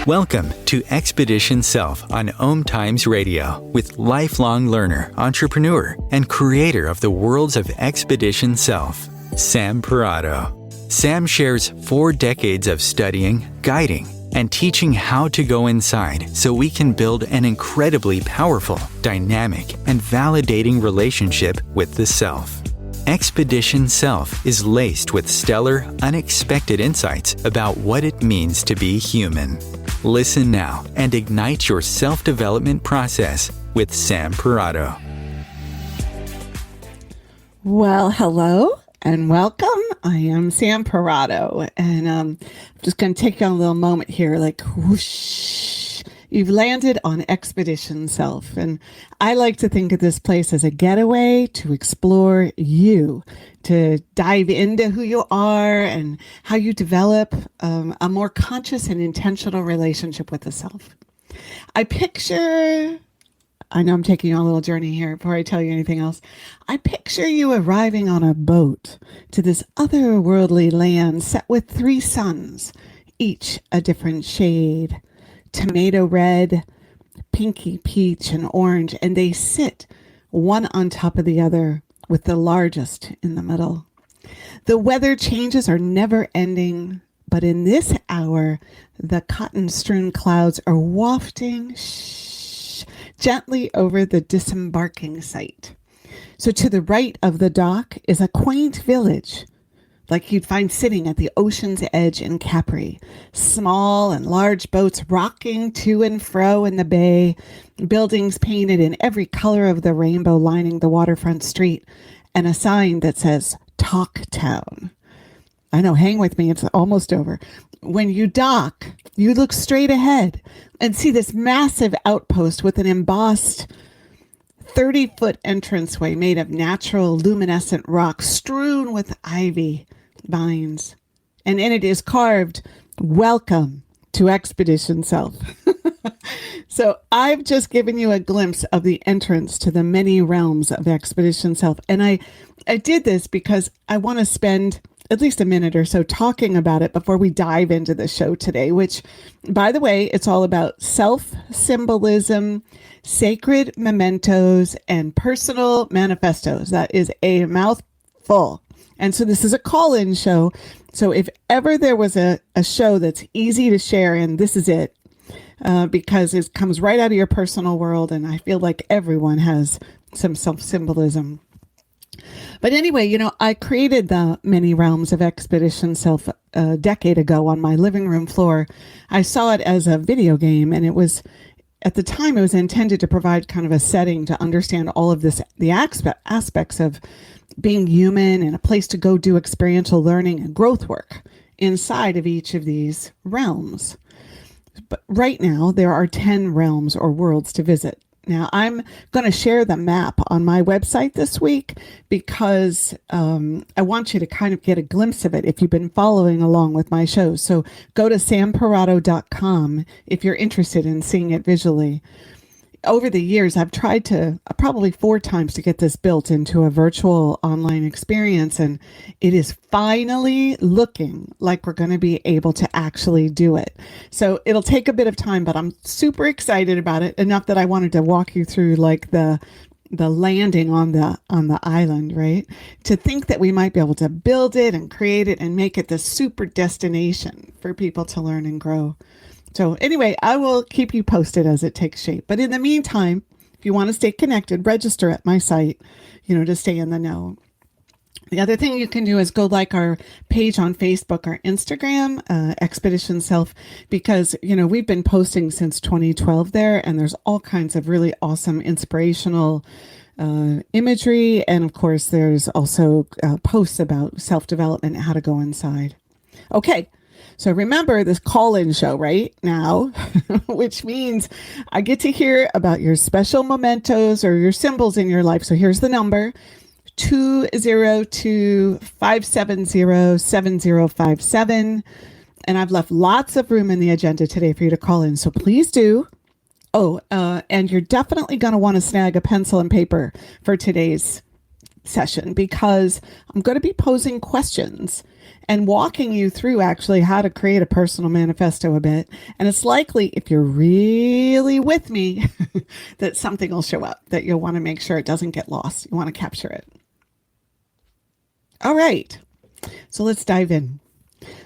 Welcome to Expedition Self on OMTimes Radio with lifelong learner, entrepreneur, and creator of the worlds of Expedition Self, Sam Parrotto. Sam shares 4 decades of studying, guiding, and teaching how to go inside so we can build an incredibly powerful, dynamic, and validating relationship with the self. Expedition Self is laced with stellar, unexpected insights about what it means to be human. Listen now and ignite your self-development process with Sam Parrotto. Well, hello and welcome. I am Sam Parrotto, and I'm just going to take you on a little moment here, like whoosh. You've landed on Expedition Self, and I like to think of this place as a getaway to explore you, to dive into who you are and how you develop a more conscious and intentional relationship with the self. I know I'm taking you on a little journey here before I tell you anything else. I picture you arriving on a boat to this otherworldly land set with 3 suns, each a different shade. Tomato red, pinky peach, and orange, and they sit one on top of the other with the largest in the middle. The weather changes are never ending, but in this hour, the cotton-strewn clouds are wafting gently over the disembarking site. So to the right of the dock is a quaint village, like you'd find sitting at the ocean's edge in Capri. Small and large boats rocking to and fro in the bay, buildings painted in every color of the rainbow lining the waterfront street, and a sign that says Talk Town. I know, hang with me, it's almost over. When you dock, you look straight ahead and see this massive outpost with an embossed 30-foot entranceway made of natural luminescent rock strewn with ivy vines, and in it is carved, "Welcome to Expedition Self." So I've just given you a glimpse of the entrance to the many realms of Expedition Self, and I did this because I want to spend at least a minute or so talking about it before we dive into the show today, which, by the way, it's all about self-symbolism, sacred mementos, and personal manifestos. That is a mouthful. And so this is a call-in show. So if ever there was a show that's easy to share, and this is it, because it comes right out of your personal world, and I feel like everyone has some self-symbolism. But anyway, I created the many realms of Expedition Self a decade ago on my living room floor. I saw it as a video game, and at the time, it was intended to provide kind of a setting to understand all of this, the aspects of being human and a place to go do experiential learning and growth work inside of each of these realms. But right now, there are 10 realms or worlds to visit. Now, I'm going to share the map on my website this week because I want you to kind of get a glimpse of it if you've been following along with my shows. So go to samparrotto.com if you're interested in seeing it visually. Over the years, I've tried to probably 4 times to get this built into a virtual online experience, and it is finally looking like we're going to be able to actually do it. So it'll take a bit of time, but I'm super excited about it, enough that I wanted to walk you through like the landing on the island, right? To think that we might be able to build it and create it and make it the super destination for people to learn and grow. So anyway, I will keep you posted as it takes shape. But in the meantime, if you want to stay connected, register at my site, to stay in the know. The other thing you can do is go like our page on Facebook or Instagram, Expedition Self, because, we've been posting since 2012 there, and there's all kinds of really awesome inspirational imagery. And of course, there's also posts about self-development and how to go inside. Okay. So remember this call-in show right now, which means I get to hear about your special mementos or your symbols in your life. So here's the number, 202-570-7057. And I've left lots of room in the agenda today for you to call in. So please do. And you're definitely going to want to snag a pencil and paper for today's session because I'm going to be posing questions and walking you through actually how to create a personal manifesto a bit. And it's likely, if you're really with me, that something will show up that you'll want to make sure it doesn't get lost. You want to capture it. All right. So let's dive in.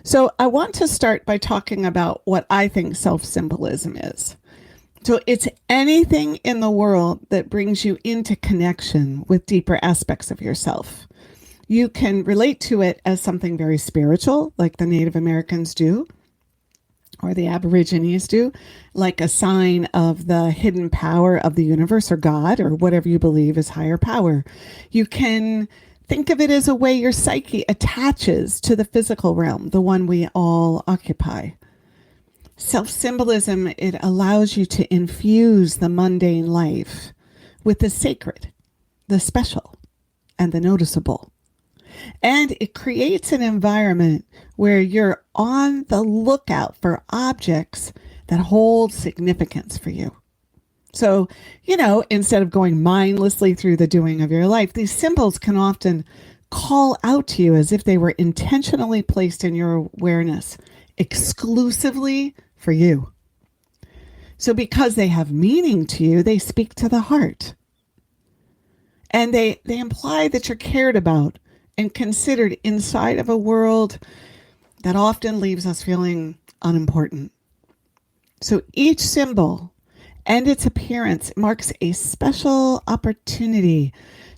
So I want to start by talking about what I think self-symbolism is. So it's anything in the world that brings you into connection with deeper aspects of yourself. You can relate to it as something very spiritual, like the Native Americans do, or the Aborigines do, like a sign of the hidden power of the universe or God, or whatever you believe is higher power. You can think of it as a way your psyche attaches to the physical realm, the one we all occupy. Self-symbolism, it allows you to infuse the mundane life with the sacred, the special, and the noticeable. And it creates an environment where you're on the lookout for objects that hold significance for you. So, instead of going mindlessly through the doing of your life, these symbols can often call out to you as if they were intentionally placed in your awareness exclusively for you. So because they have meaning to you, they speak to the heart. And they imply that you're cared about and considered inside of a world that often leaves us feeling unimportant. So each symbol and its appearance marks a special opportunity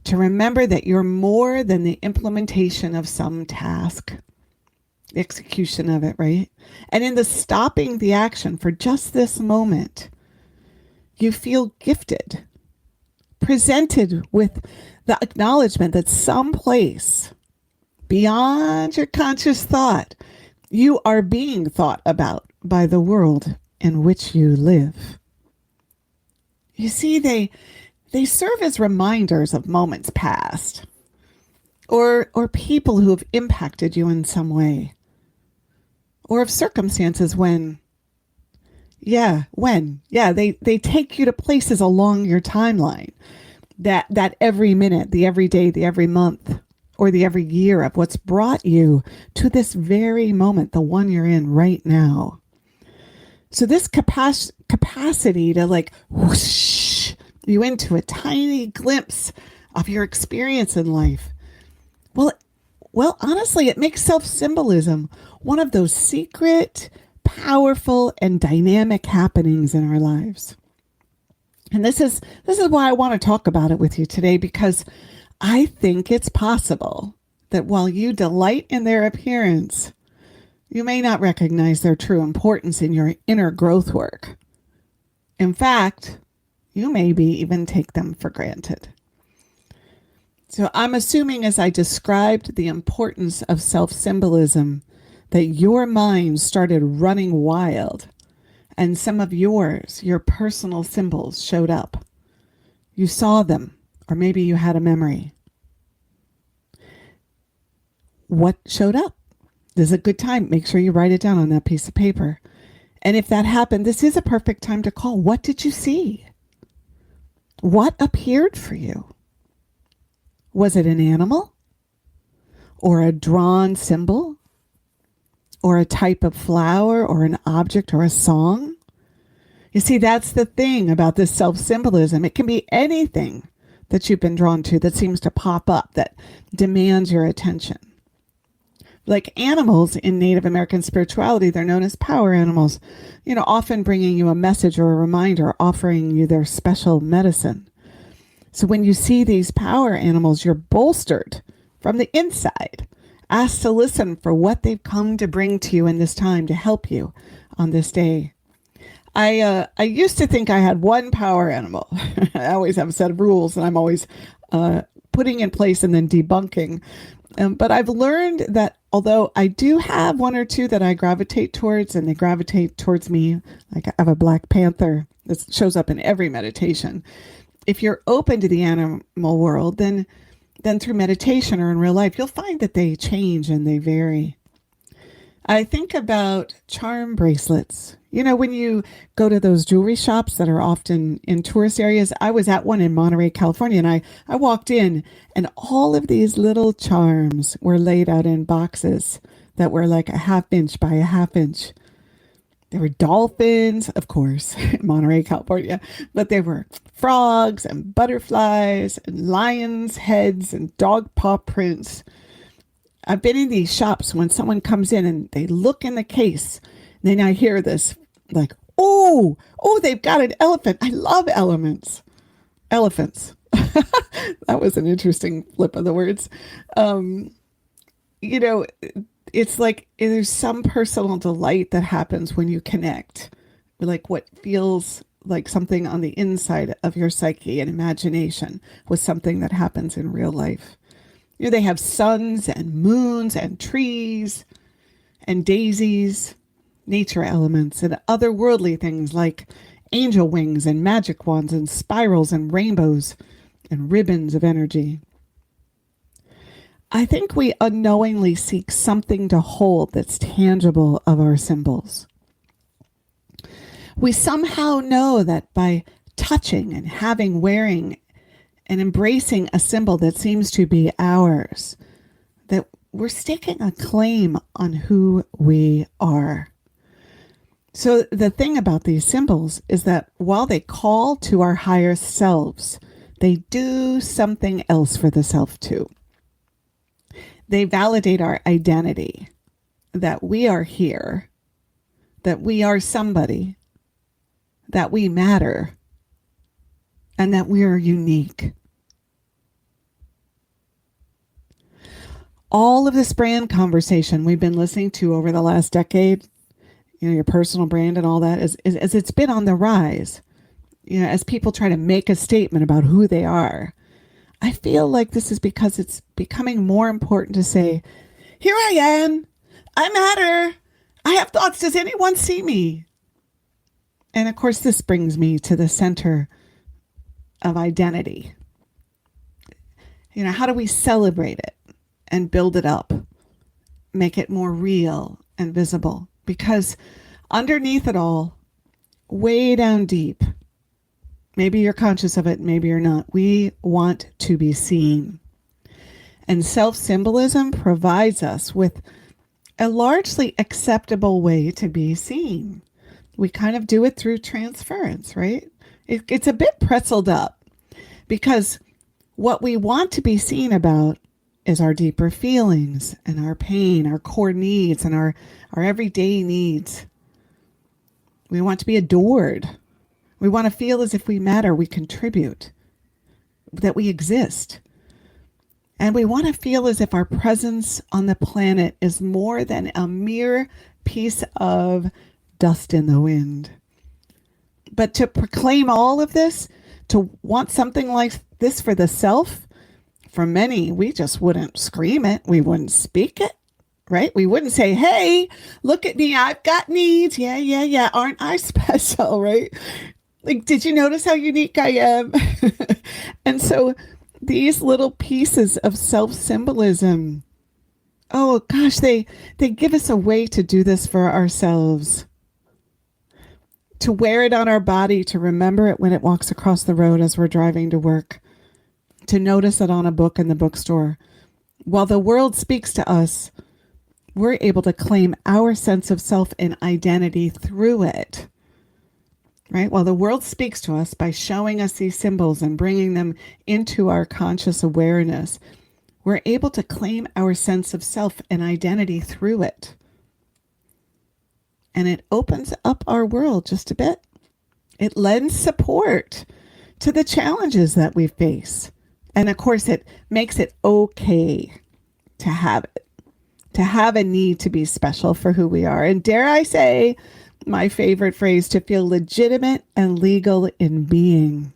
to remember that you're more than the implementation of some task, the execution of it, right? And in the stopping the action for just this moment, you feel gifted, presented with the acknowledgement that someplace beyond your conscious thought, you are being thought about by the world in which you live. You see, they serve as reminders of moments past or people who have impacted you in some way, or of circumstances when they take you to places along your timeline that every minute, the every day, the every month, or the every year of what's brought you to this very moment, the one you're in right now. So this capacity to whoosh you into a tiny glimpse of your experience in life. Well, honestly, it makes self-symbolism one of those secret, powerful, and dynamic happenings in our lives. And this is why I want to talk about it with you today, because I think it's possible that while you delight in their appearance, you may not recognize their true importance in your inner growth work. In fact, you maybe even take them for granted. So I'm assuming, as I described the importance of self-symbolism, that your mind started running wild and some of your personal symbols showed up. You saw them, or maybe you had a memory. What showed up? This is a good time. Make sure you write it down on that piece of paper. And if that happened, this is a perfect time to call. What did you see? What appeared for you? Was it an animal? Or a drawn symbol? Or a type of flower? Or an object? Or a song? You see, that's the thing about this self-symbolism. It can be anything that you've been drawn to that seems to pop up, that demands your attention. Like animals in Native American spirituality, they're known as power animals, often bringing you a message or a reminder, offering you their special medicine. So when you see these power animals, you're bolstered from the inside, asked to listen for what they've come to bring to you in this time to help you on this day. I used to think I had one power animal. I always have a set of rules, and I'm always putting in place and then debunking. But I've learned that although I do have one or two that I gravitate towards, and they gravitate towards me, like I have a black panther that shows up in every meditation. If you're open to the animal world, then through meditation or in real life, you'll find that they change and they vary. I think about charm bracelets. You know, when you go to those jewelry shops that are often in tourist areas, I was at one in Monterey, California, and I walked in, and all of these little charms were laid out in boxes that were like a half inch by a half inch. There were dolphins, of course, in Monterey, California, but there were frogs and butterflies and lions' heads and dog paw prints. I've been in these shops when someone comes in and they look in the case, and then I hear this like, oh, they've got an elephant. I love elephants. That was an interesting flip of the words. You know, it's like there's some personal delight that happens when you connect, like what feels like something on the inside of your psyche and imagination with something that happens in real life. You know, they have suns and moons and trees and daisies, nature elements, and otherworldly things like angel wings and magic wands and spirals and rainbows and ribbons of energy. I think we unknowingly seek something to hold that's tangible of our symbols. We somehow know that by touching and having, wearing, and embracing a symbol that seems to be ours, that we're staking a claim on who we are. So the thing about these symbols is that while they call to our higher selves, they do something else for the self too. They validate our identity, that we are here, that we are somebody, that we matter, and that we are unique. All of this brand conversation we've been listening to over the last decade, you know, your personal brand and all that, is it's been on the rise. You know, as people try to make a statement about who they are, I feel like this is because it's becoming more important to say, here I am, I matter, I have thoughts, does anyone see me? And of course, this brings me to the center of identity. You know, how do we celebrate it and build it up, make it more real and visible? Because underneath it all, way down deep, maybe you're conscious of it, maybe you're not, we want to be seen. And self-symbolism provides us with a largely acceptable way to be seen. We kind of do it through transference, right? It's a bit pretzeled up because what we want to be seen about is our deeper feelings and our pain, our core needs and our everyday needs. We want to be adored. We want to feel as if we matter, we contribute, that we exist. And we want to feel as if our presence on the planet is more than a mere piece of dust in the wind. But to proclaim all of this, to want something like this for the self, for many, we just wouldn't scream it. We wouldn't speak it, right? We wouldn't say, hey, look at me. I've got needs. Yeah. Aren't I special, right? Like, did you notice how unique I am? And so these little pieces of self-symbolism, oh gosh, they give us a way to do this for ourselves. To wear it on our body, to remember it when it walks across the road as we're driving to work. To notice it on a book in the bookstore. While the world speaks to us, we're able to claim our sense of self and identity through it. Right? While the world speaks to us by showing us these symbols and bringing them into our conscious awareness, we're able to claim our sense of self and identity through it. And it opens up our world just a bit. It lends support to the challenges that we face. And of course, it makes it okay to have it, to have a need to be special for who we are. And dare I say, my favorite phrase, to feel legitimate and legal in being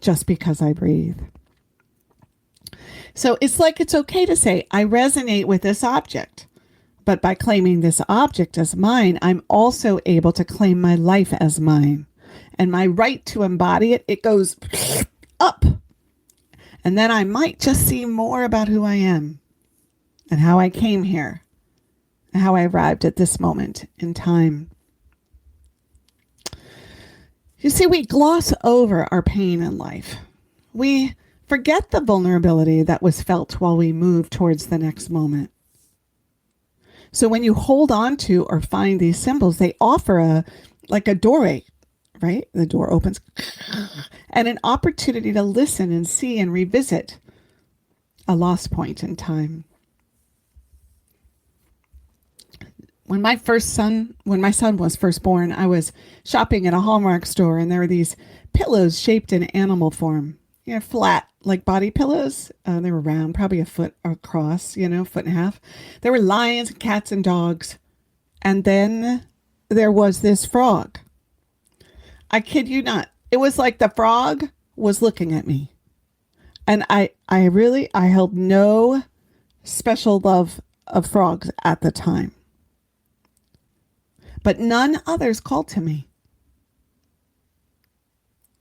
just because I breathe. So it's like it's okay to say, I resonate with this object. But by claiming this object as mine, I'm also able to claim my life as mine. And my right to embody it, it goes up. And then I might just see more about who I am and how I came here how I arrived at this moment in time. You see, we gloss over our pain in life. We forget the vulnerability that was felt while we move towards the next moment. So when you hold on to or find these symbols, they offer a doorway, right? The door opens and an opportunity to listen and see and revisit a lost point in time. When my son was first born, I was shopping at a Hallmark store, and there were these pillows shaped in animal form, flat, like body pillows. They were round, probably a foot across, foot and a half. There were lions, cats, and dogs. And then there was this frog. I kid you not. It was like the frog was looking at me. And I held no special love of frogs at the time. But none others called to me.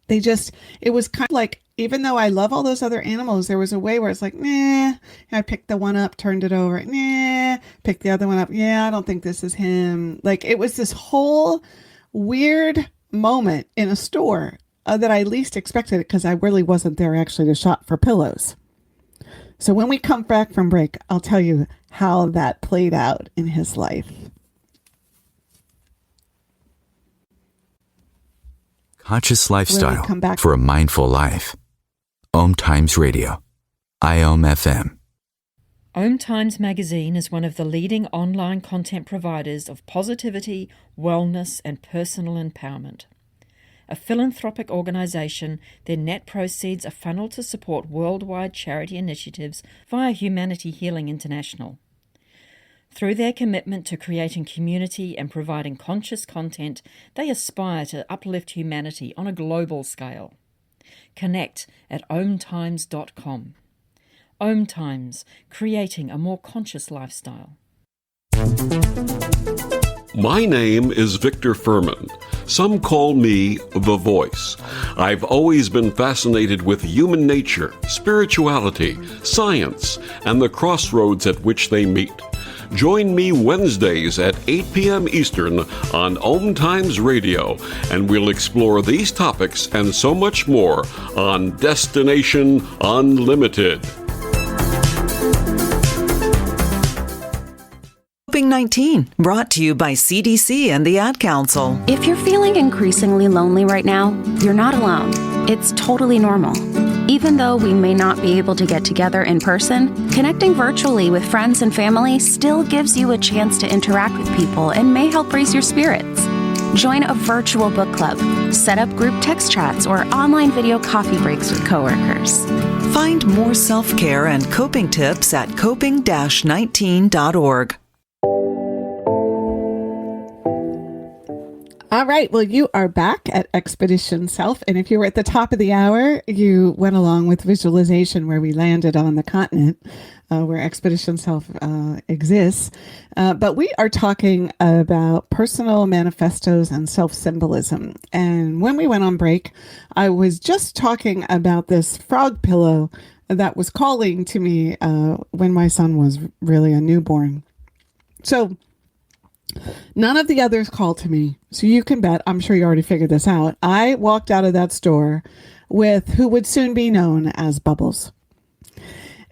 It was kind of like, even though I love all those other animals, there was a way where it's like, nah, I picked the one up, turned it over, nah, picked the other one up. Yeah, I don't think this is him. Like, it was this whole weird moment in a store that I least expected it, because I really wasn't there actually to shop for pillows. So when we come back from break, I'll tell you how that played out in his life. Conscious lifestyle for a mindful life. OMTimes Radio. IOM FM. OMTimes magazine is one of the leading online content providers of positivity, wellness, and personal empowerment. A philanthropic organisation, their net proceeds are funneled to support worldwide charity initiatives via Humanity Healing International. Through their commitment to creating community and providing conscious content, they aspire to uplift humanity on a global scale. Connect at omtimes.com. OMTimes, creating a more conscious lifestyle. My name is Victor Furman. Some call me The Voice. I've always been fascinated with human nature, spirituality, science, and the crossroads at which they meet. Join me Wednesdays at 8 p.m. Eastern on OMTimes Radio, and we'll explore these topics and so much more on Destination Unlimited. COVID-19, brought to you by CDC and the Ad Council. If you're feeling increasingly lonely right now, you're not alone. It's totally normal. Even though we may not be able to get together in person, connecting virtually with friends and family still gives you a chance to interact with people and may help raise your spirits. Join a virtual book club, set up group text chats, or online video coffee breaks with coworkers. Find more self-care and coping tips at coping-19.org. All right. Well, you are back at Expedition Self. And if you were at the top of the hour, you went along with visualization where we landed on the continent where Expedition Self exists. But we are talking about personal manifestos and self-symbolism. And when we went on break, I was just talking about this frog pillow that was calling to me when my son was really a newborn. So none of the others called to me. So you can bet, I'm sure you already figured this out, I walked out of that store with who would soon be known as Bubbles.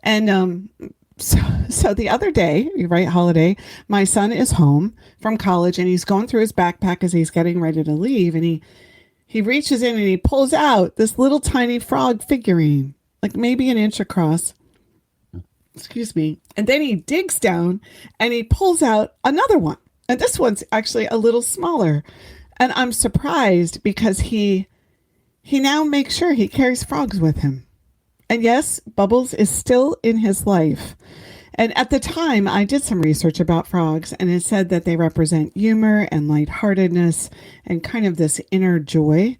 And so the other day, right, holiday, my son is home from college and he's going through his backpack as he's getting ready to leave. And he reaches in and he pulls out this little tiny frog figurine, like maybe an inch across. Excuse me. And then he digs down and he pulls out another one. And this one's actually a little smaller. And I'm surprised because he now makes sure he carries frogs with him. And yes, Bubbles is still in his life. And at the time, I did some research about frogs, and it said that they represent humor and lightheartedness and kind of this inner joy.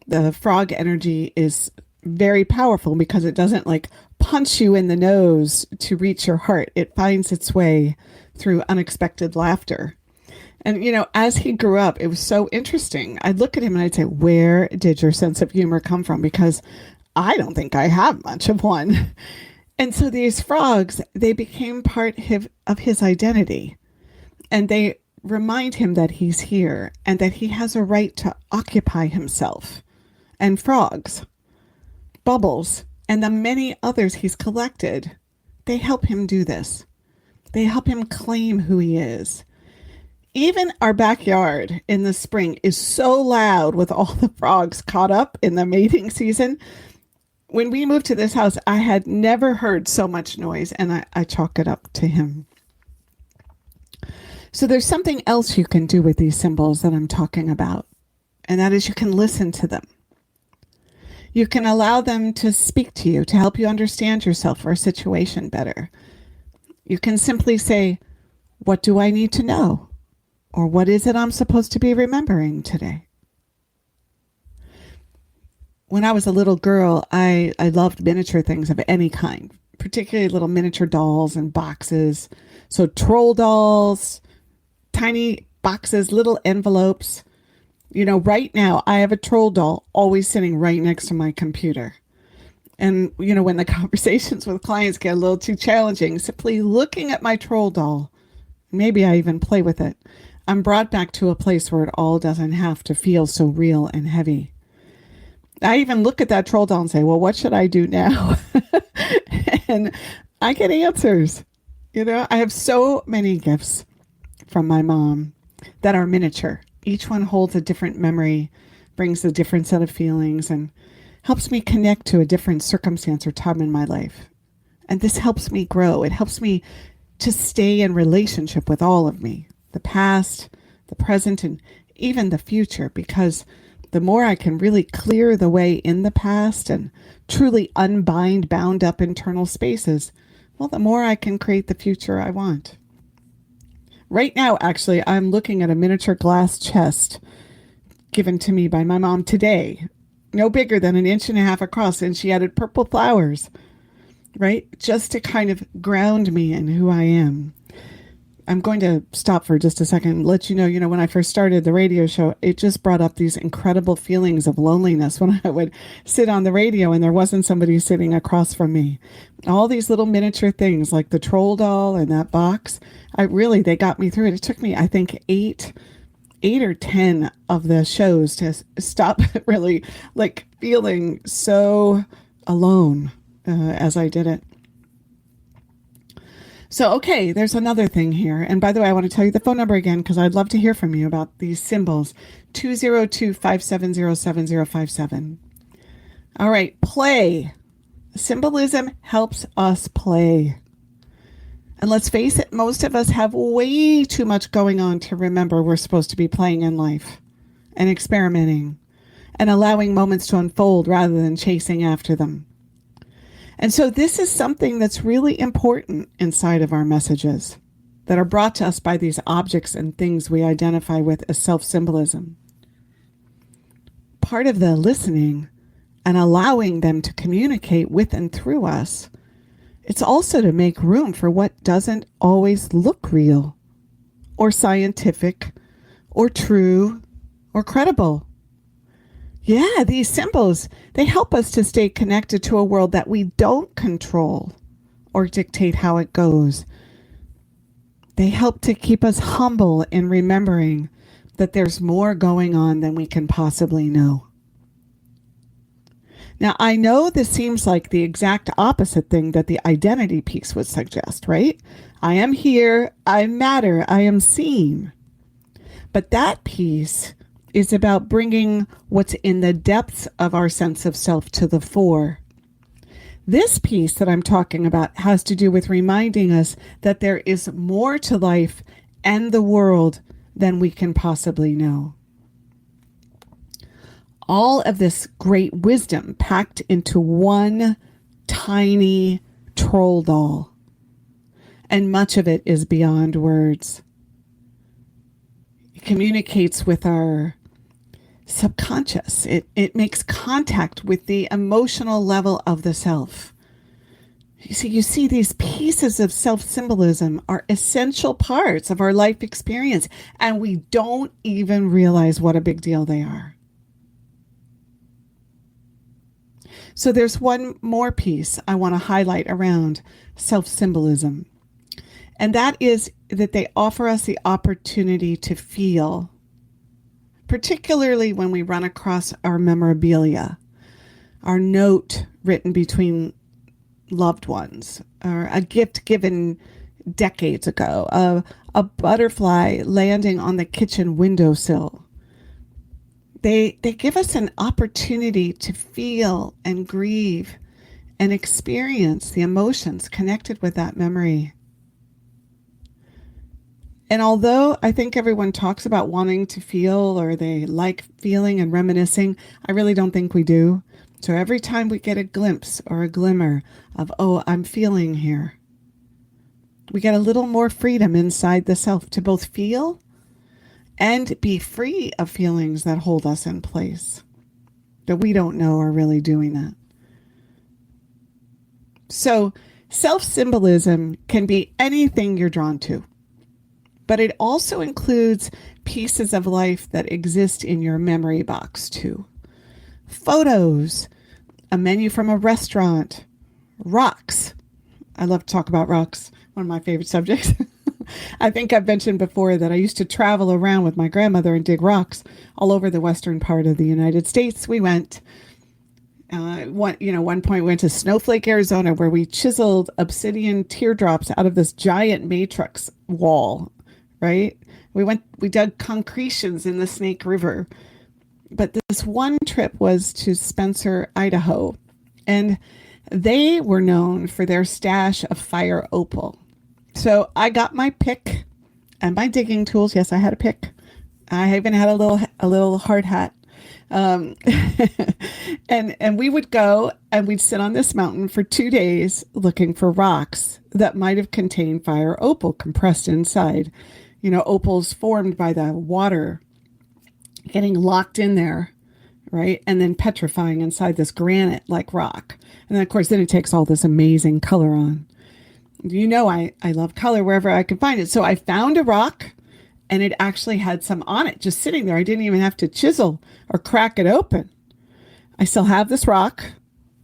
The frog energy is very powerful because it doesn't like punch you in the nose to reach your heart. It finds its way through unexpected laughter. And, you know, as he grew up, it was so interesting. I'd look at him and I'd say, where did your sense of humor come from? Because I don't think I have much of one. And so these frogs, they became part of his identity. And they remind him that he's here and that he has a right to occupy himself. And frogs, bubbles, and the many others he's collected, they help him do this. They help him claim who he is. Even our backyard in the spring is so loud with all the frogs caught up in the mating season. When we moved to this house, I had never heard so much noise, and I chalk it up to him. So there's something else you can do with these symbols that I'm talking about, and that is you can listen to them. You can allow them to speak to you, to help you understand yourself or a situation better. You can simply say, what do I need to know? Or what is it I'm supposed to be remembering today? When I was a little girl, I loved miniature things of any kind, particularly little miniature dolls and boxes. So troll dolls, tiny boxes, little envelopes. You know, right now I have a troll doll always sitting right next to my computer. And, you know, when the conversations with clients get a little too challenging, simply looking at my troll doll, maybe I even play with it, I'm brought back to a place where it all doesn't have to feel so real and heavy. I even look at that troll doll and say, well, what should I do now? And I get answers. You know, I have so many gifts from my mom that are miniature. Each one holds a different memory, brings a different set of feelings, and helps me connect to a different circumstance or time in my life. And this helps me grow. It helps me to stay in relationship with all of me, the past, the present, and even the future, because the more I can really clear the way in the past and truly unbind bound up internal spaces, well, the more I can create the future I want. Right now, actually, I'm looking at a miniature glass chest given to me by my mom today, no bigger than 1.5 inches across, and she added purple flowers, right? Just to kind of ground me in who I am. I'm going to stop for just a second and let you know, when I first started the radio show, it just brought up these incredible feelings of loneliness when I would sit on the radio and there wasn't somebody sitting across from me. All these little miniature things like the troll doll and that box, they got me through it. It took me, I think, 8 or 10 of the shows to stop really like feeling so alone as I did it. So, okay, there's another thing here. And by the way, I want to tell you the phone number again, because I'd love to hear from you about these symbols. 202-570-7057. All right, play. Symbolism helps us play. And let's face it, most of us have way too much going on to remember we're supposed to be playing in life and experimenting and allowing moments to unfold rather than chasing after them. And so this is something that's really important inside of our messages that are brought to us by these objects and things we identify with as self-symbolism. Part of the listening and allowing them to communicate with and through us, it's also to make room for what doesn't always look real or scientific or true or credible. Yeah, these symbols, they help us to stay connected to a world that we don't control or dictate how it goes. They help to keep us humble in remembering that there's more going on than we can possibly know. Now, I know this seems like the exact opposite thing that the identity piece would suggest, right? I am here, I matter, I am seen. But that piece is about bringing what's in the depths of our sense of self to the fore. This piece that I'm talking about has to do with reminding us that there is more to life and the world than we can possibly know. All of this great wisdom packed into one tiny troll doll. And much of it is beyond words. It communicates with our subconscious. It makes contact with the emotional level of the self. You see these pieces of self-symbolism are essential parts of our life experience, and we don't even realize what a big deal they are. So there's one more piece I want to highlight around self-symbolism. And that is that they offer us the opportunity to feel, particularly when we run across our memorabilia, our note written between loved ones, or a gift given decades ago, a butterfly landing on the kitchen windowsill. They give us an opportunity to feel and grieve and experience the emotions connected with that memory. And although I think everyone talks about wanting to feel, or they like feeling and reminiscing, I really don't think we do. So every time we get a glimpse or a glimmer of, oh, I'm feeling here, we get a little more freedom inside the self to both feel and be free of feelings that hold us in place, that we don't know are really doing that. So self-symbolism can be anything you're drawn to, but it also includes pieces of life that exist in your memory box too. Photos, a menu from a restaurant, rocks. I love to talk about rocks, one of my favorite subjects. I think I've mentioned before that I used to travel around with my grandmother and dig rocks all over the western part of the United States. We went, one point we went to Snowflake, Arizona, where we chiseled obsidian teardrops out of this giant matrix wall, right? We dug concretions in the Snake River. But this one trip was to Spencer, Idaho, and they were known for their stash of fire opal. So I got my pick and my digging tools. Yes, I had a pick. I even had a little hard hat. And we would go and we'd sit on this mountain for 2 days looking for rocks that might have contained fire opal compressed inside. You know, opals formed by the water getting locked in there, right? And then petrifying inside this granite-like rock. And then, of course, then it takes all this amazing color on. You know, I love color wherever I can find it. So I found a rock, and it actually had some on it just sitting there. I didn't even have to chisel or crack it open. I still have this rock.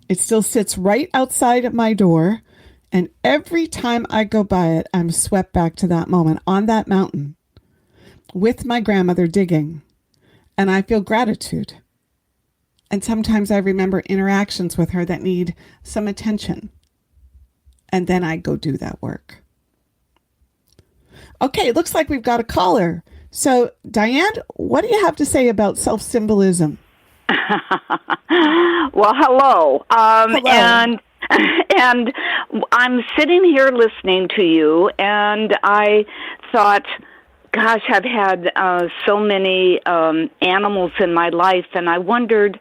It still sits right outside of my door. And every time I go by it, I'm swept back to that moment on that mountain with my grandmother digging. And I feel gratitude. And sometimes I remember interactions with her that need some attention. And then I go do that work. Okay, it looks like we've got a caller. So, Diane, what do you have to say about self-symbolism? Well, hello. Hello. And I'm sitting here listening to you, and I thought, gosh, I've had so many animals in my life, and I wondered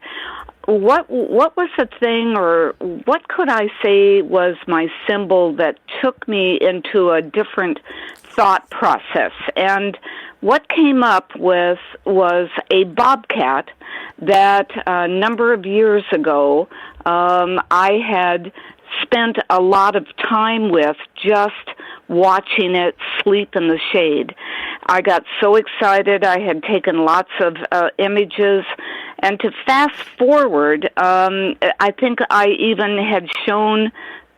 what was the thing, or what could I say was my symbol that took me into a different thought process. And what came up with was a bobcat that a number of years ago I had spent a lot of time with, just watching it sleep in the shade. I got so excited. I had taken lots of images. And to fast forward, I think I even had shown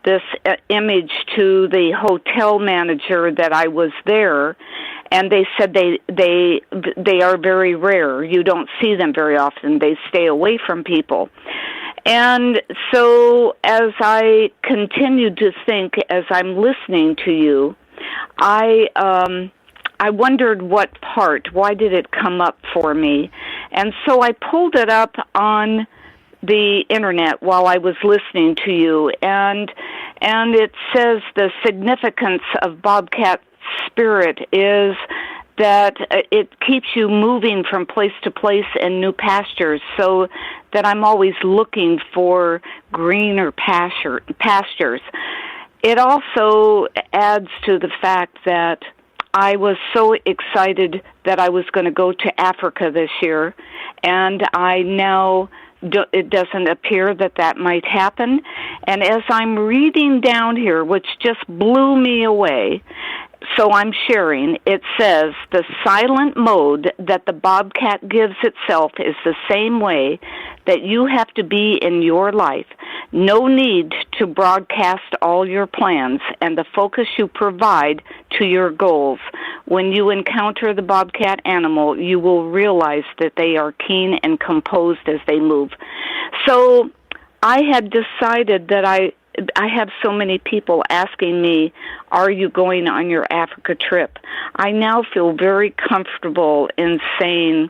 this image to the hotel manager that I was there, and they said they are very rare. You don't see them very often. They stay away from people. And so as I continued to think, as I'm listening to you, I wondered what part, why did it come up for me? And so I pulled it up on the internet while I was listening to you, and it says the significance of Bobcat spirit is that it keeps you moving from place to place in new pastures, so that I'm always looking for greener pastures. It also adds to the fact that I was so excited that I was going to go to Africa this year, and it doesn't appear that might happen. And as I'm reading down here, which just blew me away, so I'm sharing. It says the silent mode that the Bobcat gives itself is the same way that you have to be in your life. No need to broadcast all your plans and the focus you provide to your goals. When you encounter the Bobcat animal, you will realize that they are keen and composed as they move. So I had decided that I have so many people asking me, are you going on your Africa trip? I now feel very comfortable in saying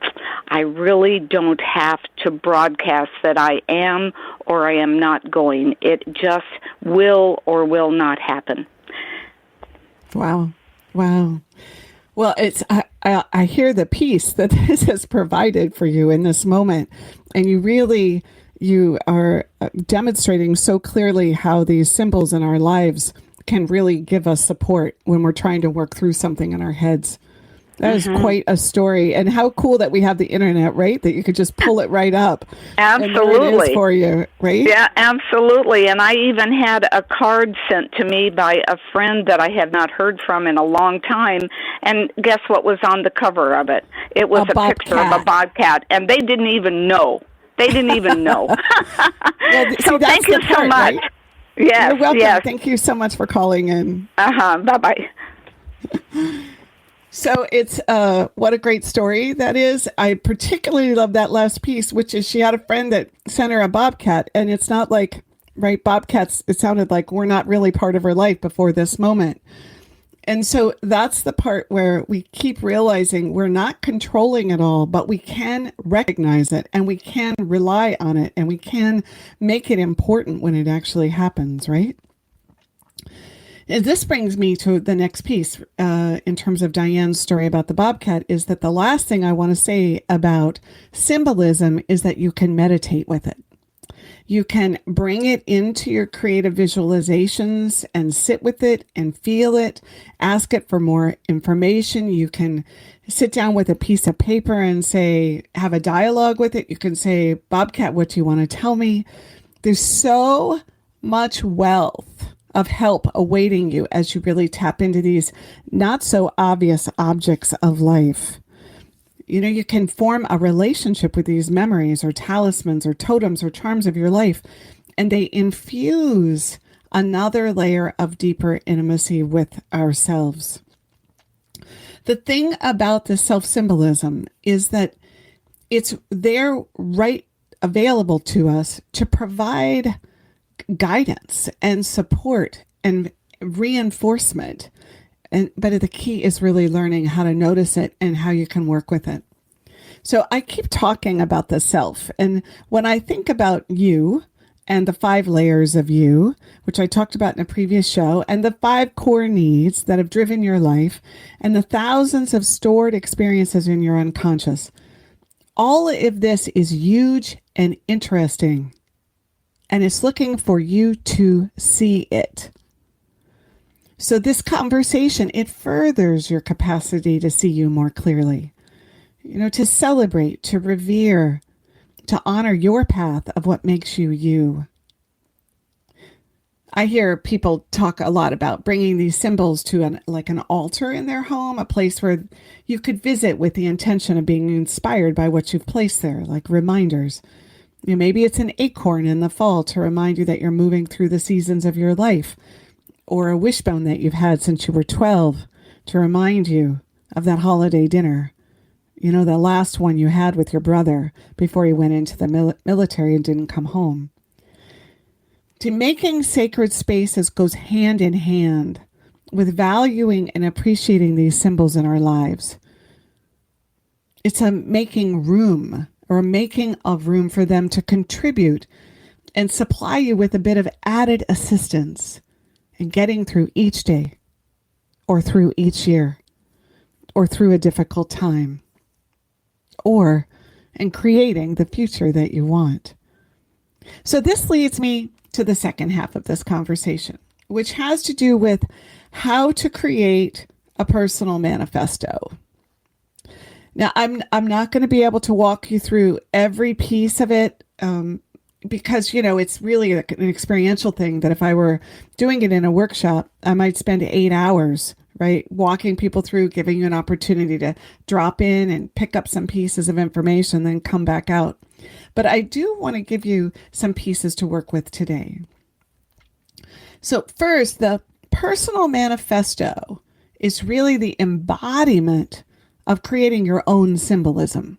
I really don't have to broadcast that I am or I am not going. It just will or will not happen. Wow. Wow. Well, I hear the peace that this has provided for you in this moment. And you are demonstrating so clearly how these symbols in our lives can really give us support when we're trying to work through something in our heads. That is quite a story. And how cool that we have the internet, right? That you could just pull it right up. Absolutely. And there it is for you, right? Yeah, absolutely. And I even had a card sent to me by a friend that I have not heard from in a long time. And guess what was on the cover of it? It was a picture of a bobcat. And they didn't even know. They didn't even know. So thank you so much. Right? Yes, you're welcome. Yes. Thank you so much for calling in. Bye-bye. So it's what a great story that is. I particularly love that last piece, which is she had a friend that sent her a bobcat, and it's not like, right, bobcats, it sounded like we're not really part of her life before this moment. And so that's the part where we keep realizing we're not controlling it all, but we can recognize it and we can rely on it and we can make it important when it actually happens, right? And this brings me to the next piece in terms of Diane's story about the bobcat, is that the last thing I want to say about symbolism is that you can meditate with it. You can bring it into your creative visualizations and sit with it and feel it, ask it for more information. You can sit down with a piece of paper and say, have a dialogue with it. You can say, Bobcat, what do you want to tell me? There's so much wealth of help awaiting you as you really tap into these not so obvious objects of life. You know, you can form a relationship with these memories or talismans or totems or charms of your life, and they infuse another layer of deeper intimacy with ourselves. The thing about the self-symbolism is that it's there right available to us to provide guidance and support and reinforcement. But the key is really learning how to notice it and how you can work with it. So I keep talking about the self. And when I think about you and the 5 layers of you, which I talked about in a previous show, and the 5 core needs that have driven your life, and the thousands of stored experiences in your unconscious, all of this is huge and interesting. And it's looking for you to see it. So this conversation, it furthers your capacity to see you more clearly, you know, to celebrate, to revere, to honor your path of what makes you you. I hear people talk a lot about bringing these symbols to an altar in their home, a place where you could visit with the intention of being inspired by what you've placed there, like reminders. You know, maybe it's an acorn in the fall to remind you that you're moving through the seasons of your life, or a wishbone that you've had since you were 12 to remind you of that holiday dinner. You know, the last one you had with your brother before he went into the military and didn't come home. To making sacred spaces goes hand in hand with valuing and appreciating these symbols in our lives. It's a making room or a making of room for them to contribute and supply you with a bit of added assistance in getting through each day or through each year or through a difficult time or in creating the future that you want. So this leads me to the second half of this conversation, which has to do with how to create a personal manifesto. Now, I'm not going to be able to walk you through every piece of it because, you know, it's really an experiential thing that if I were doing it in a workshop, I might spend 8 hours, right? Walking people through, giving you an opportunity to drop in and pick up some pieces of information, then come back out. But I do want to give you some pieces to work with today. So first, the Personal Manifesto is really the embodiment of creating your own symbolism,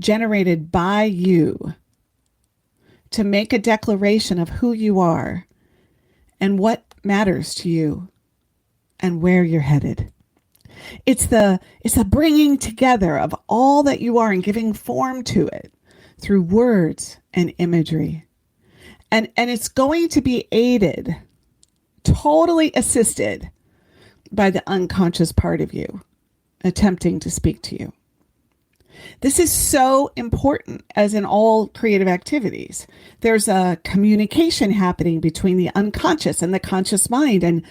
generated by you, to make a declaration of who you are and what matters to you and where you're headed. It's a bringing together of all that you are and giving form to it through words and imagery. And it's going to be aided, totally assisted by the unconscious part of you attempting to speak to you. This is so important, as in all creative activities. There's a communication happening between the unconscious and the conscious mind. And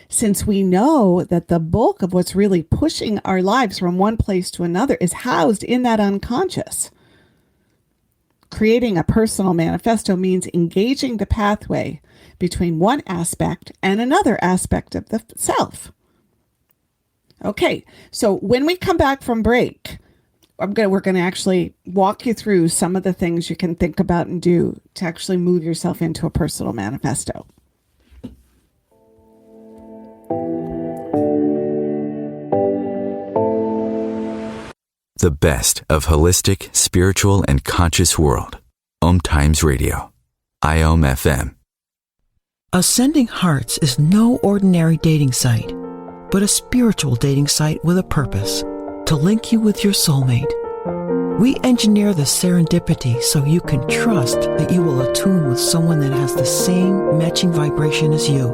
since we know that the bulk of what's really pushing our lives from one place to another is housed in that unconscious, creating a personal manifesto means engaging the pathway between one aspect and another aspect of the self. Okay, so when we come back from break, we're going to actually walk you through some of the things you can think about and do to actually move yourself into a personal manifesto. The best of holistic, spiritual, and conscious world. OMTimes Radio. IOM FM. Ascending Hearts is no ordinary dating site, but a spiritual dating site with a purpose, to link you with your soulmate. We engineer the serendipity so you can trust that you will attune with someone that has the same matching vibration as you.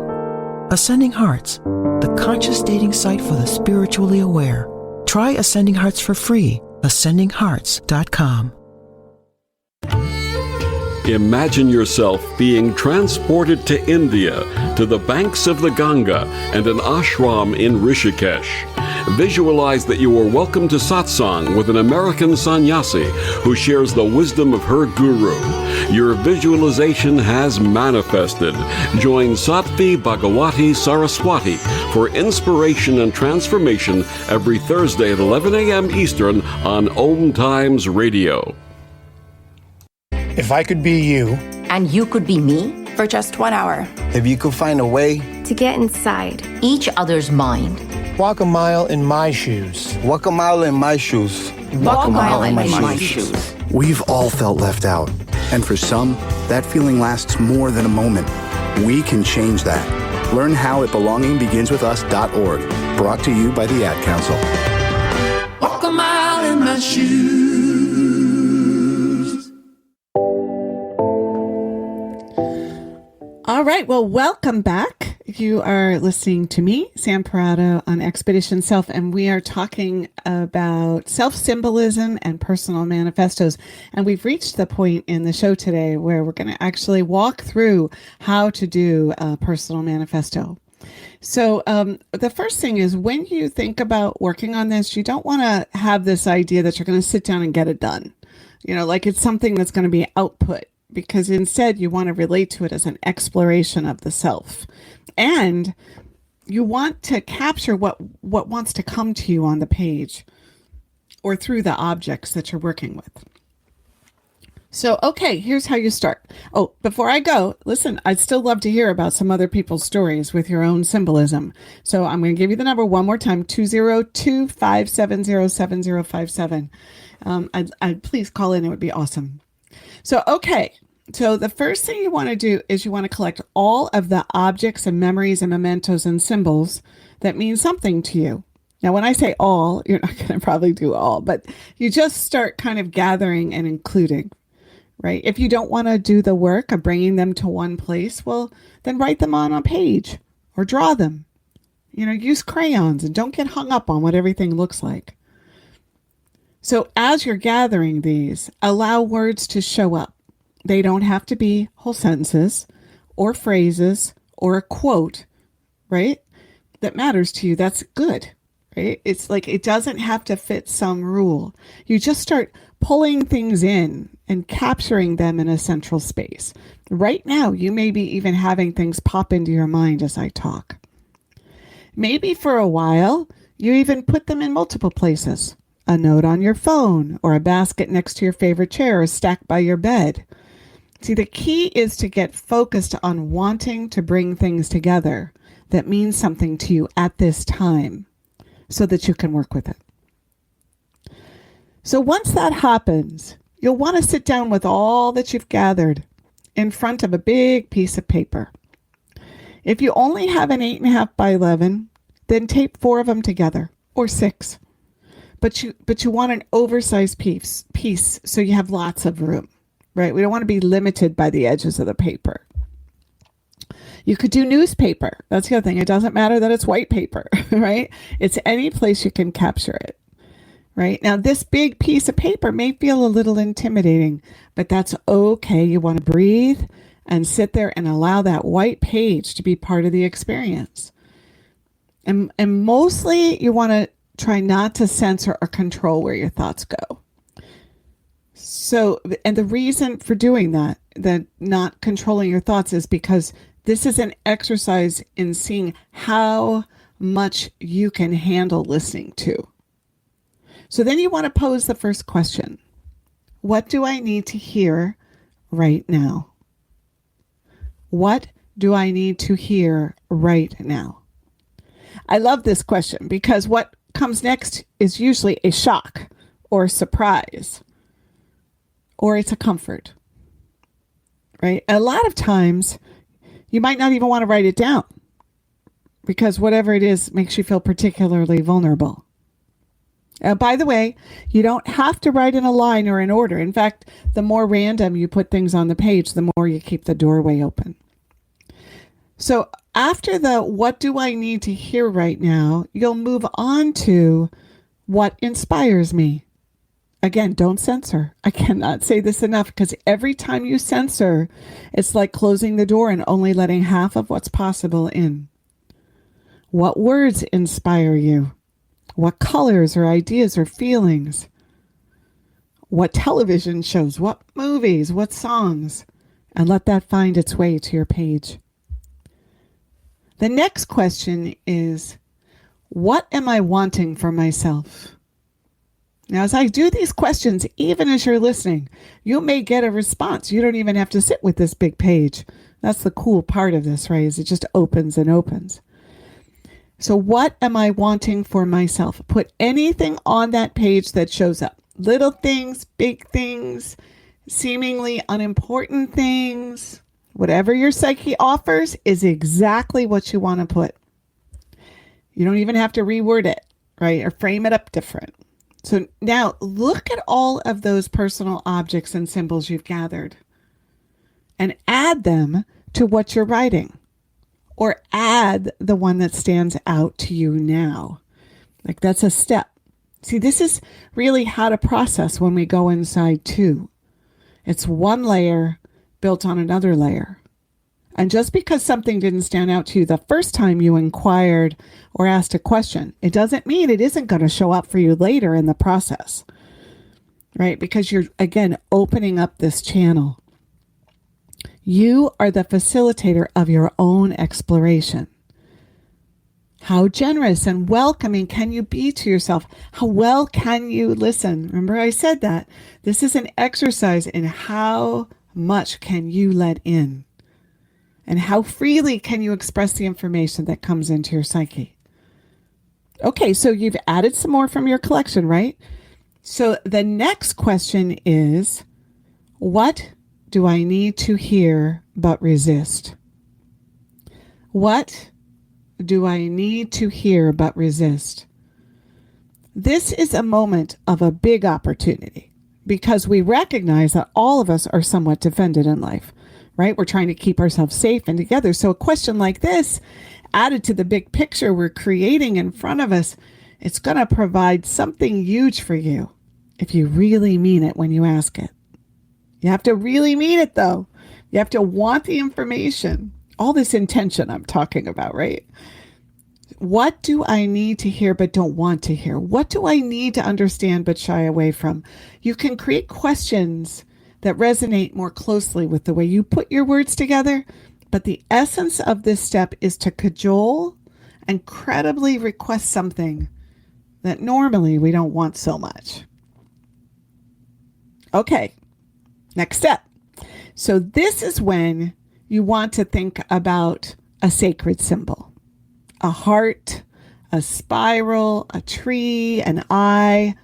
Ascending Hearts, the conscious dating site for the spiritually aware. Try Ascending Hearts for free. ascendinghearts.com. Imagine yourself being transported to India, to the banks of the Ganga and an ashram in Rishikesh. Visualize that you are welcome to satsang with an American sannyasi who shares the wisdom of her guru. Your visualization has manifested. Join Sattvi Bhagawati Saraswati for inspiration and transformation every Thursday at 11 a.m. Eastern on OMTimes Radio. If I could be you, and you could be me, for just 1 hour, if you could find a way to get inside each other's mind, walk a mile in my shoes. Walk a mile in my shoes. Walk a mile in my shoes. We've all felt left out. And for some, that feeling lasts more than a moment. We can change that. Learn how at belongingbeginswithus.org. Brought to you by the Ad Council. Walk a mile in my shoes. All right. Well, welcome back. You are listening to me, Sam Parrotto, on Expedition Self, and we are talking about self-symbolism and personal manifestos. And we've reached the point in the show today where we're going to actually walk through how to do a personal manifesto. So the first thing is, when you think about working on this, you don't want to have this idea that you're going to sit down and get it done. You know, like it's something that's going to be output, because instead you want to relate to it as an exploration of the self. And you want to capture what wants to come to you on the page or through the objects that you're working with. So, okay, here's how you start. Oh, before I go, listen, I'd still love to hear about some other people's stories with your own symbolism. So I'm going to give you the number one more time, 202-570-7057. I'd please call in. It would be awesome. So, okay. So the first thing you want to do is you want to collect all of the objects and memories and mementos and symbols that mean something to you. Now, when I say all, you're not going to probably do all, but you just start kind of gathering and including, right? If you don't want to do the work of bringing them to one place, well, then write them on a page or draw them. You know, use crayons and don't get hung up on what everything looks like. So as you're gathering these, allow words to show up. They don't have to be whole sentences or phrases or a quote, right? That matters to you. That's good, right? It's like it doesn't have to fit some rule. You just start pulling things in and capturing them in a central space. Right now, you may be even having things pop into your mind as I talk. Maybe for a while, you even put them in multiple places. A note on your phone, or a basket next to your favorite chair, or stacked by your bed. See, the key is to get focused on wanting to bring things together that means something to you at this time so that you can work with it. So once that happens, you'll want to sit down with all that you've gathered in front of a big piece of paper. If you only have an 8.5 by 11, then tape 4 of them together, or 6. But you want an oversized piece so you have lots of room, right? We don't want to be limited by the edges of the paper. You could do newspaper. That's the other thing. It doesn't matter that it's white paper, right? It's any place you can capture it. Right? Now, this big piece of paper may feel a little intimidating, but that's okay. You want to breathe and sit there and allow that white page to be part of the experience. And mostly you want to try not to censor or control where your thoughts go. So, and the reason for doing that not controlling your thoughts, is because this is an exercise in seeing how much you can handle listening to. So then you want to pose the first question. What do I need to hear right now? What do I need to hear right now? I love this question because what comes next is usually a shock or surprise, or it's a comfort, right? A lot of times you might not even want to write it down because whatever it is makes you feel particularly vulnerable. By the way, you don't have to write in a line or in order. In fact, the more random you put things on the page, the more you keep the doorway open. So after the what do I need to hear right now, you'll move on to what inspires me. Again, don't censor. I cannot say this enough because every time you censor, it's like closing the door and only letting half of what's possible in. What words inspire you? What colors or ideas or feelings? What television shows? What movies? What songs? And let that find its way to your page. The next question is, what am I wanting for myself? Now, as I do these questions, even as you're listening, you may get a response. You don't even have to sit with this big page. That's the cool part of this, right? Is it just opens and opens. So what am I wanting for myself? Put anything on that page that shows up. Little things, big things, seemingly unimportant things. Whatever your psyche offers is exactly what you want to put. You don't even have to reword it, right? Or frame it up different. So now look at all of those personal objects and symbols you've gathered and add them to what you're writing. Or add the one that stands out to you now. Like that's a step. See, this is really how to process when we go inside too. It's one layer built on another layer. And just because something didn't stand out to you the first time you inquired or asked a question, it doesn't mean it isn't going to show up for you later in the process, right? Because you're, again, opening up this channel. You are the facilitator of your own exploration. How generous and welcoming can you be to yourself? How well can you listen? Remember I said that. This is an exercise in how much can you let in? And how freely can you express the information that comes into your psyche? Okay, so you've added some more from your collection, right? So the next question is, what do I need to hear but resist? What do I need to hear but resist? This is a moment of a big opportunity because we recognize that all of us are somewhat defended in life, right? We're trying to keep ourselves safe and together. So a question like this, added to the big picture we're creating in front of us, it's going to provide something huge for you if you really mean it when you ask it. You have to really mean it, though. You have to want the information. All this intention I'm talking about, right? What do I need to hear but don't want to hear? What do I need to understand but shy away from? You can create questions that resonate more closely with the way you put your words together. But the essence of this step is to cajole incredibly request something that normally we don't want so much. Okay, next step. So this is when you want to think about a sacred symbol, a heart, a spiral, a tree, an eye,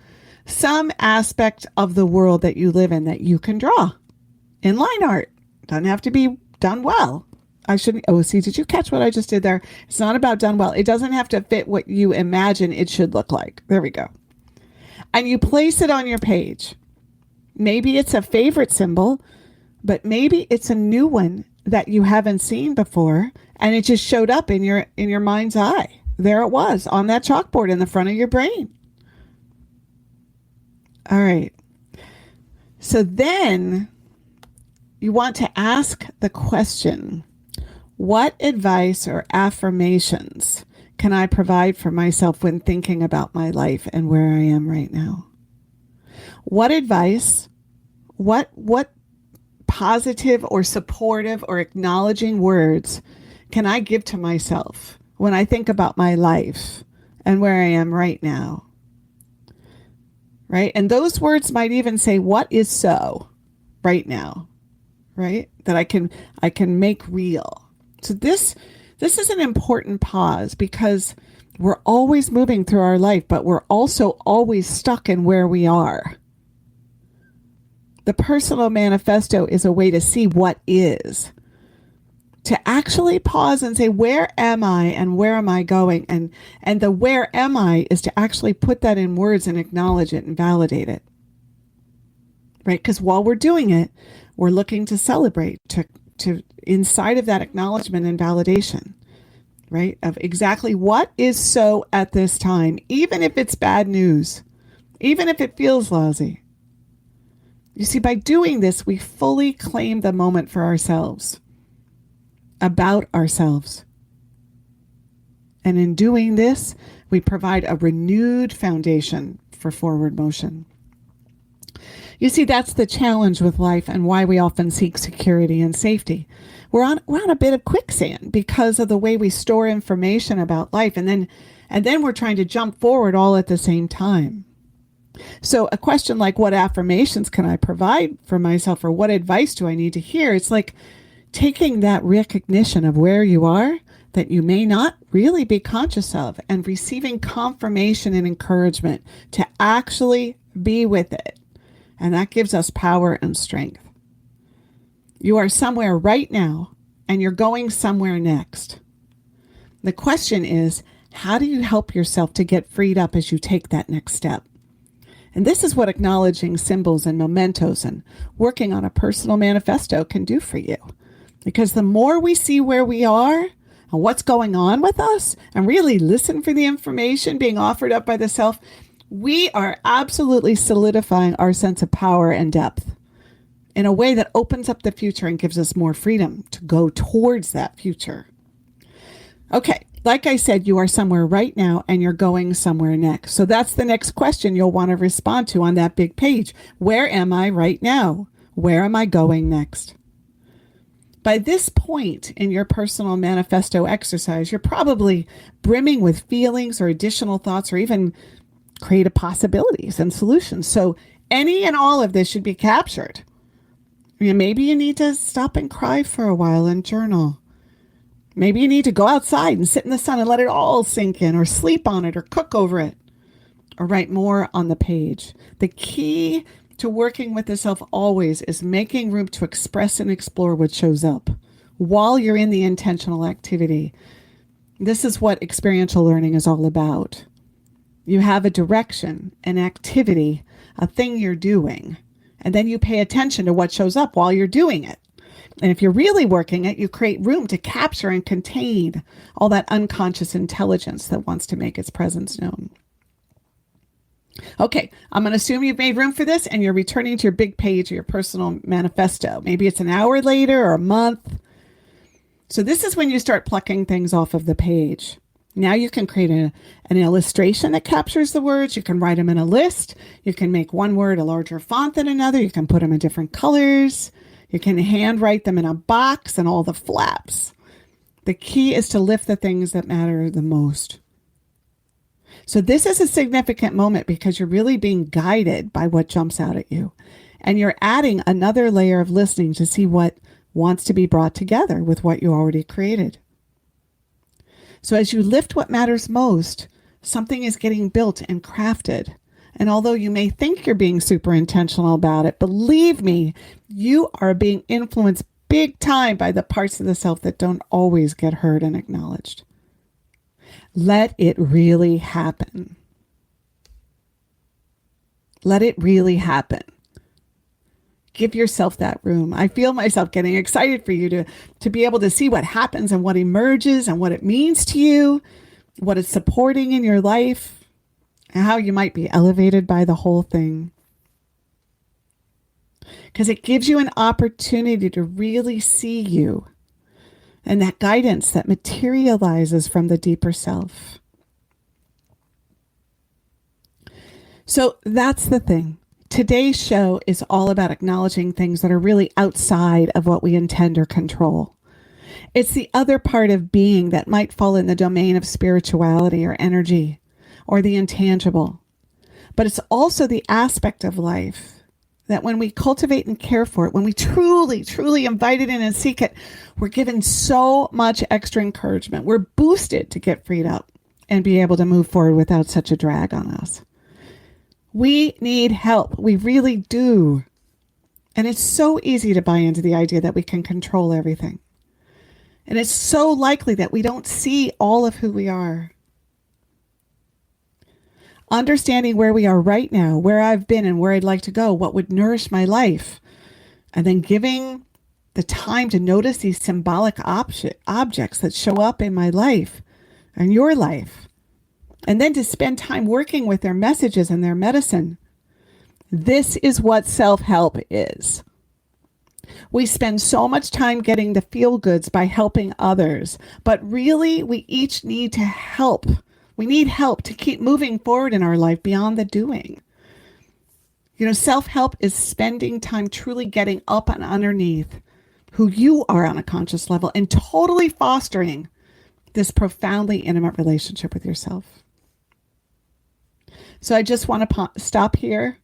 some aspect of the world that you live in that you can draw in line art. Doesn't have to be done well. Did you catch what I just did there? It's not about done well. It doesn't have to fit what you imagine it should look like. There we go. And you place it on your page. Maybe it's a favorite symbol, but maybe it's a new one that you haven't seen before, and it just showed up in your mind's eye. There it was on that chalkboard in the front of your brain. All right. So then you want to ask the question, what advice or affirmations can I provide for myself when thinking about my life and where I am right now? What advice, what positive or supportive or acknowledging words can I give to myself when I think about my life and where I am right now? Right? And those words might even say, what is so right now? Right? That I can make real. So this is an important pause, because we're always moving through our life, but we're also always stuck in where we are. The Personal Manifesto is a way to see what is, to actually pause and say, where am I and where am I going? And the where am I is to actually put that in words and acknowledge it and validate it. Right? Because while we're doing it, we're looking to celebrate, to inside of that acknowledgement and validation, right? Of exactly what is so at this time, even if it's bad news, even if it feels lousy. You see, by doing this, we fully claim the moment for ourselves, about ourselves. And in doing this, we provide a renewed foundation for forward motion. You see, that's the challenge with life and why we often seek security and safety. We're on a bit of quicksand because of the way we store information about life, and then we're trying to jump forward all at the same time. So a question like, what affirmations can I provide for myself, or what advice do I need to hear? It's like taking that recognition of where you are that you may not really be conscious of, and receiving confirmation and encouragement to actually be with it. And that gives us power and strength. You are somewhere right now, and you're going somewhere next. The question is, how do you help yourself to get freed up as you take that next step? And this is what acknowledging symbols and mementos and working on a personal manifesto can do for you. Because the more we see where we are and what's going on with us, and really listen for the information being offered up by the self, we are absolutely solidifying our sense of power and depth in a way that opens up the future and gives us more freedom to go towards that future. Okay, like I said, you are somewhere right now and you're going somewhere next. So that's the next question you'll want to respond to on that big page. Where am I right now? Where am I going next? By this point in your personal manifesto exercise, you're probably brimming with feelings or additional thoughts, or even creative possibilities and solutions. So any and all of this should be captured. Maybe you need to stop and cry for a while and journal. Maybe you need to go outside and sit in the sun and let it all sink in, or sleep on it, or cook over it, or write more on the page. The key to working with the self always is making room to express and explore what shows up while you're in the intentional activity. This is what experiential learning is all about. You have a direction, an activity, a thing you're doing, and then you pay attention to what shows up while you're doing it. And if you're really working it, you create room to capture and contain all that unconscious intelligence that wants to make its presence known. Okay, I'm going to assume you've made room for this and you're returning to your big page or your personal manifesto. Maybe it's an hour later or a month. So this is when you start plucking things off of the page. Now you can create an illustration that captures the words. You can write them in a list. You can make one word a larger font than another. You can put them in different colors. You can handwrite them in a box and all the flaps. The key is to lift the things that matter the most. So this is a significant moment because you're really being guided by what jumps out at you. And you're adding another layer of listening to see what wants to be brought together with what you already created. So as you lift what matters most, something is getting built and crafted. And although you may think you're being super intentional about it, believe me, you are being influenced big time by the parts of the self that don't always get heard and acknowledged. Let it really happen. Let it really happen. Give yourself that room. I feel myself getting excited for you to be able to see what happens and what emerges and what it means to you, what it's supporting in your life, and how you might be elevated by the whole thing. Because it gives you an opportunity to really see you and that guidance that materializes from the deeper self. So that's the thing. Today's show is all about acknowledging things that are really outside of what we intend or control. It's the other part of being that might fall in the domain of spirituality or energy or the intangible. But it's also the aspect of life that when we cultivate and care for it, when we truly, truly invite it in and seek it, we're given so much extra encouragement. We're boosted to get freed up and be able to move forward without such a drag on us. We need help. We really do. And it's so easy to buy into the idea that we can control everything. And it's so likely that we don't see all of who we are. Understanding where we are right now, where I've been and where I'd like to go, what would nourish my life, and then giving the time to notice these symbolic objects that show up in my life and your life, and then to spend time working with their messages and their medicine. This is what self-help is. We spend so much time getting the feel-goods by helping others, but really we each need to help. We need help to keep moving forward in our life beyond the doing. You know, self-help is spending time truly getting up and underneath who you are on a conscious level and totally fostering this profoundly intimate relationship with yourself. So I just want to stop here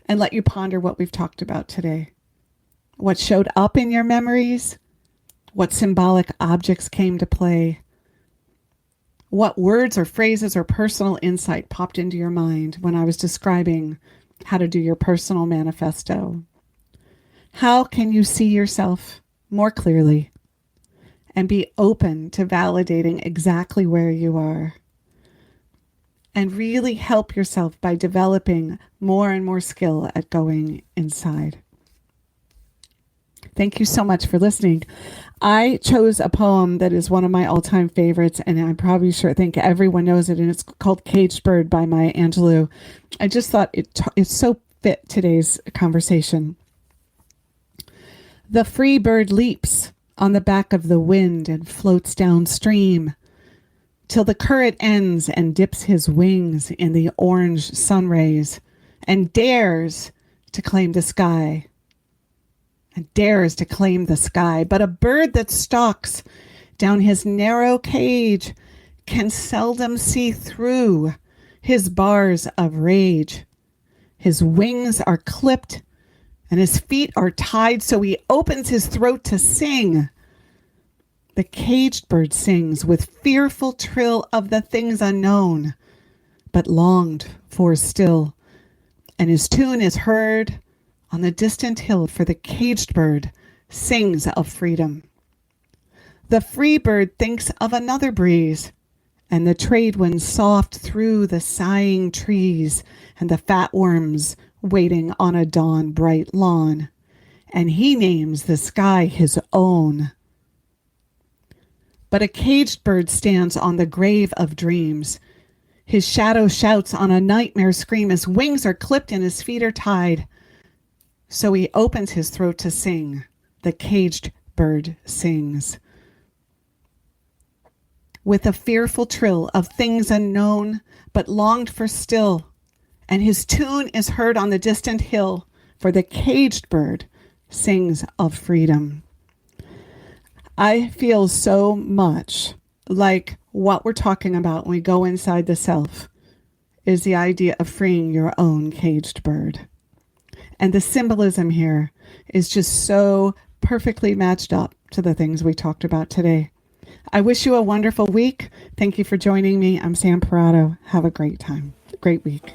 and let you ponder what we've talked about today. What showed up in your memories, what symbolic objects came to play, what words or phrases or personal insight popped into your mind when I was describing how to do your personal manifesto. How can you see yourself more clearly and be open to validating exactly where you are? And really help yourself by developing more and more skill at going inside. Thank you so much for listening. I chose a poem that is one of my all-time favorites, and I'm probably sure think everyone knows it, and it's called Caged Bird by Maya Angelou. I just thought it's so fit today's conversation. The free bird leaps on the back of the wind and floats downstream till the current ends and dips his wings in the orange sun rays and dares to claim the sky. And dares to claim the sky. But a bird that stalks down his narrow cage can seldom see through his bars of rage. His wings are clipped and his feet are tied, so he opens his throat to sing. The caged bird sings with fearful trill of the things unknown, but longed for still. And his tune is heard on the distant hill, for the caged bird sings of freedom. The free bird thinks of another breeze, and the trade wind soft through the sighing trees, and the fat worms waiting on a dawn bright lawn, and he names the sky his own. But a caged bird stands on the grave of dreams. His shadow shouts on a nightmare scream. His wings are clipped and his feet are tied. So he opens his throat to sing. The caged bird sings. With a fearful trill of things unknown, but longed for still. And his tune is heard on the distant hill, for the caged bird sings of freedom. I feel so much like what we're talking about when we go inside the self is the idea of freeing your own caged bird. And the symbolism here is just so perfectly matched up to the things we talked about today. I wish you a wonderful week. Thank you for joining me. I'm Sam Parrotto. Have a great time. Great week.